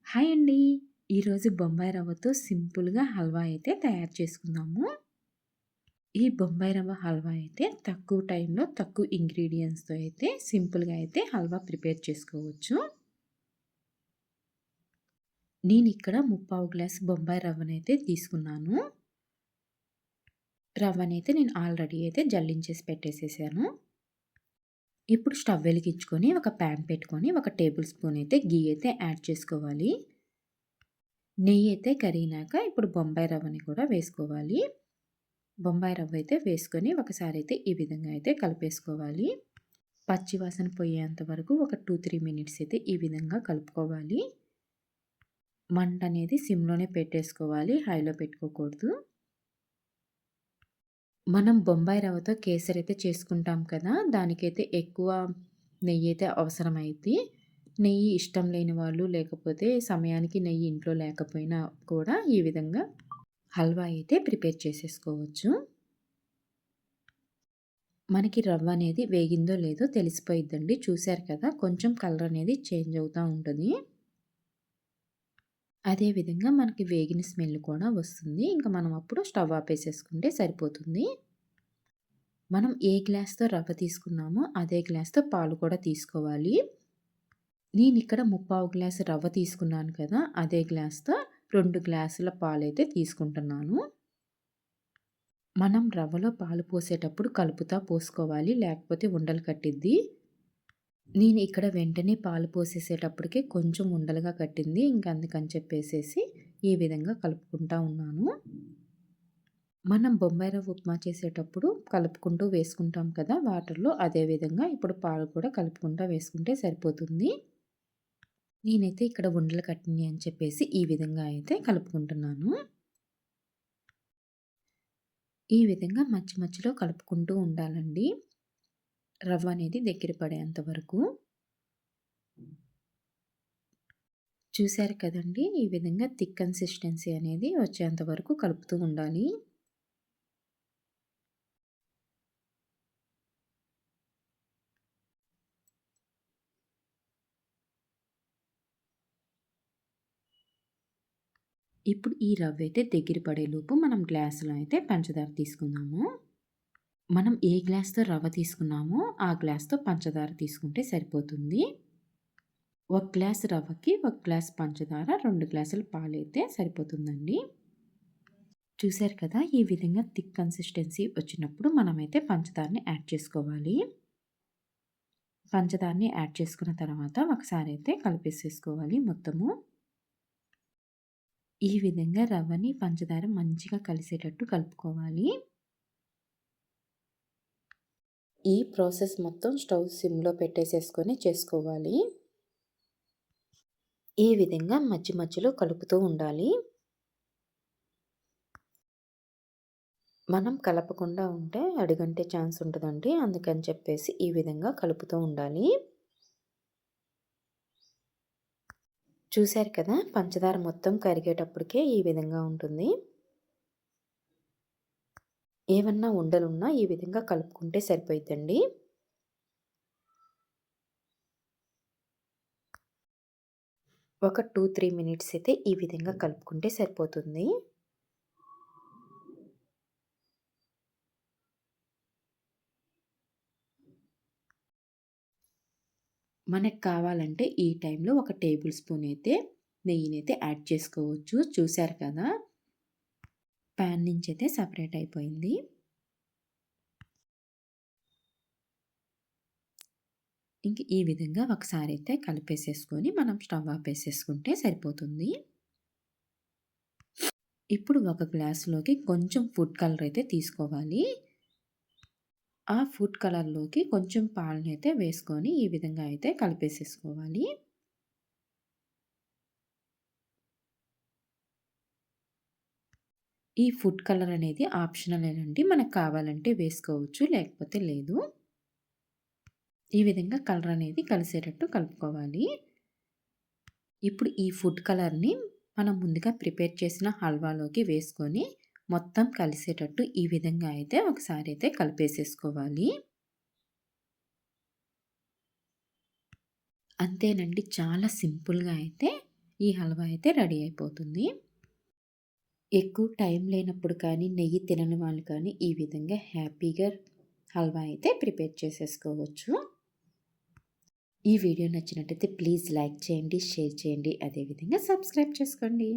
Hi అండి. ఈరోజు బొంబాయి రవ్వతో సింపుల్‌గా హల్వా అయితే తయారు చేసుకుందాము. ఈ బొంబాయి రవ్వ హల్వా అయితే తక్కువ టైంలో, తక్కువ ఇంగ్రీడియెంట్స్‌తో అయితే సింపుల్‌గా అయితే హల్వా ప్రిపేర్ చేసుకోవచ్చు. నేనిక్కడ ముప్పావు గ్లాస్ బొంబాయి రవ్వనైతే తీసుకున్నాను. రవ్వనైతే నేను ఆల్రెడీ అయితే జల్లించేసి పెట్టేసేసాను. ఇప్పుడు స్టవ్ వెలిగించుకొని ఒక పాన్ పెట్టుకొని ఒక టేబుల్ స్పూన్ అయితే ఘీ అయితే యాడ్ చేసుకోవాలి. నెయ్యి అయితే కరిగినాక ఇప్పుడు బొంబాయి రవ్వని కూడా వేసుకోవాలి. బొంబాయి రవ్వ అయితే వేసుకొని ఒకసారి అయితే ఈ విధంగా అయితే కలిపేసుకోవాలి. పచ్చి వాసన పోయేంత వరకు ఒక 2-3 మినిట్స్ అయితే ఈ విధంగా కలుపుకోవాలి. మంట అనేది సిమ్‌లోనే పెట్టేసుకోవాలి. హైలో పెట్టుకోకూడదు. మనం బొంబాయి రవ్వతో కేసరి అయితే చేసుకుంటాం కదా! దానికైతే ఎక్కువ నెయ్యి అయితే అవసరమైద్ది. నెయ్యి ఇష్టం లేని వాళ్ళు లేకపోతే సమయానికి నెయ్యి ఇంట్లో లేకపోయినా కూడా ఈ విధంగా హల్వా అయితే ప్రిపేర్ చేసేసుకోవచ్చు. మనకి రవ్వ అనేది వేగిందో లేదో తెలిసిపోయిద్దండి. చూసారు కదా! కొంచెం కలర్ అనేది చేంజ్ అవుతా ఉంటది. అదేవిధంగా మనకి వేగిన స్మెల్ కూడా వస్తుంది. ఇంక మనం అప్పుడు స్టవ్ ఆపేసేసుకుంటే సరిపోతుంది. మనం ఏ గ్లాస్‌తో రవ్వ తీసుకున్నామో అదే గ్లాస్‌తో పాలు కూడా తీసుకోవాలి. నేనిక్కడ ముప్పావు గ్లాసు రవ్వ తీసుకున్నాను కదా! అదే గ్లాస్‌తో 2 గ్లాసుల పాలైతే తీసుకుంటున్నాను. మనం రవ్వలో పాలు పోసేటప్పుడు కలుపుతా పోసుకోవాలి. లేకపోతే ఉండలు కట్టిద్ది. నేను ఇక్కడ వెంటనే పాలు పోసేసేటప్పటికే కొంచెం ఉండలుగా కట్టింది. ఇంక అందుకని చెప్పేసేసి ఈ విధంగా కలుపుకుంటా ఉన్నాను. మనం బొంబాయి రవ్వ ఉప్మా చేసేటప్పుడు కలుపుకుంటూ వేసుకుంటాం కదా వాటర్‌లో, అదే విధంగా ఇప్పుడు పాలు కూడా కలుపుకుంటా వేసుకుంటే సరిపోతుంది. నేనైతే ఇక్కడ ఉండలు కట్టినయి అని చెప్పేసి ఈ విధంగా అయితే కలుపుకుంటున్నాను. ఈ విధంగా మధ్య మధ్యలో కలుపుకుంటూ ఉండాలండి. రవ్వ అనేది దగ్గర పడేంత వరకు. చూసారు కదండీ! ఈ విధంగా థిక్ కన్సిస్టెన్సీ అనేది వచ్చేంత వరకు కలుపుతూ ఉండాలి. ఇప్పుడు ఈ రవ్వ అయితే దగ్గర పడేలోపు మనం గ్లాసులో అయితే పంచదార తీసుకుందాము. మనం ఏ గ్లాస్‌తో రవ్వ తీసుకున్నామో ఆ గ్లాస్‌తో పంచదార తీసుకుంటే సరిపోతుంది. ఒక గ్లాస్ రవ్వకి ఒక గ్లాస్ పంచదార, 2 గ్లాసుల పాలైతే సరిపోతుందండి. చూసారు కదా! ఈ విధంగా థిక్ కన్సిస్టెన్సీ వచ్చినప్పుడు మనమైతే పంచదారని యాడ్ చేసుకోవాలి. పంచదారని యాడ్ చేసుకున్న తర్వాత ఒకసారి అయితే కలిపేసేసుకోవాలి మొత్తము. ఈ విధంగా రవ్వని, పంచదార మంచిగా కలిసేటట్టు కలుపుకోవాలి. ఈ ప్రాసెస్ మొత్తం స్టవ్ సిమ్‌లో పెట్టేసేసుకొని చేసుకోవాలి. ఈ విధంగా మధ్య మధ్యలో కలుపుతూ ఉండాలి. మనం కలపకుండా ఉంటే అడుగంటే ఛాన్స్ ఉంటదండి. అందుకని చెప్పేసి ఈ విధంగా కలుపుతూ ఉండాలి. చూసారు కదా! పంచదార మొత్తం కరిగేటప్పటికే ఈ విధంగా ఉంటుంది. ఏవన్నా ఉండలున్నా ఈ విధంగా కలుపుకుంటే సరిపోయిద్దండి. ఒక 2-3 మినిట్స్ అయితే ఈ విధంగా కలుపుకుంటే సరిపోతుంది. మనకు కావాలంటే ఈ టైంలో ఒక టేబుల్ స్పూన్ అయితే నెయ్యినైతే యాడ్ చేసుకోవచ్చు. చూసారు కదా! ప్యాన్ నుంచి అయితే సెపరేట్ అయిపోయింది. ఇంక ఈ విధంగా ఒకసారి అయితే కలిపేసేసుకొని మనం స్టవ్ ఆపేసేసుకుంటే సరిపోతుంది. ఇప్పుడు ఒక గ్లాసులోకి కొంచెం ఫుడ్ కలర్ అయితే తీసుకోవాలి. ఆ ఫుడ్ కలర్‌లోకి కొంచెం పాలనైతే వేసుకొని ఈ విధంగా అయితే కలిపేసేసుకోవాలి. ఈ ఫుడ్ కలర్ అనేది ఆప్షనలేనండి. మనకు కావాలంటే వేసుకోవచ్చు, లేకపోతే లేదు. ఈ విధంగా కలర్ అనేది కలిసేటట్టు కలుపుకోవాలి. ఇప్పుడు ఈ ఫుడ్ కలర్‌ని మనం ముందుగా ప్రిపేర్ చేసిన హల్వాలోకి వేసుకొని మొత్తం కలిసేటట్టు ఈ విధంగా అయితే ఒకసారి అయితే కలిపేసేసుకోవాలి. అంతేనండి. చాలా సింపుల్‌గా అయితే ఈ హల్వా అయితే రెడీ అయిపోతుంది. ఎక్కువ టైం లేనప్పుడు కానీ, నెయ్యి తినని వాళ్ళు కానీ ఈ విధంగా హ్యాపీగా హల్వా అయితే ప్రిపేర్ చేసేసుకోవచ్చు. ఈ వీడియో నచ్చినట్టయితే ప్లీజ్ లైక్ చేయండి, షేర్ చేయండి. అదేవిధంగా సబ్స్క్రైబ్ చేసుకోండి.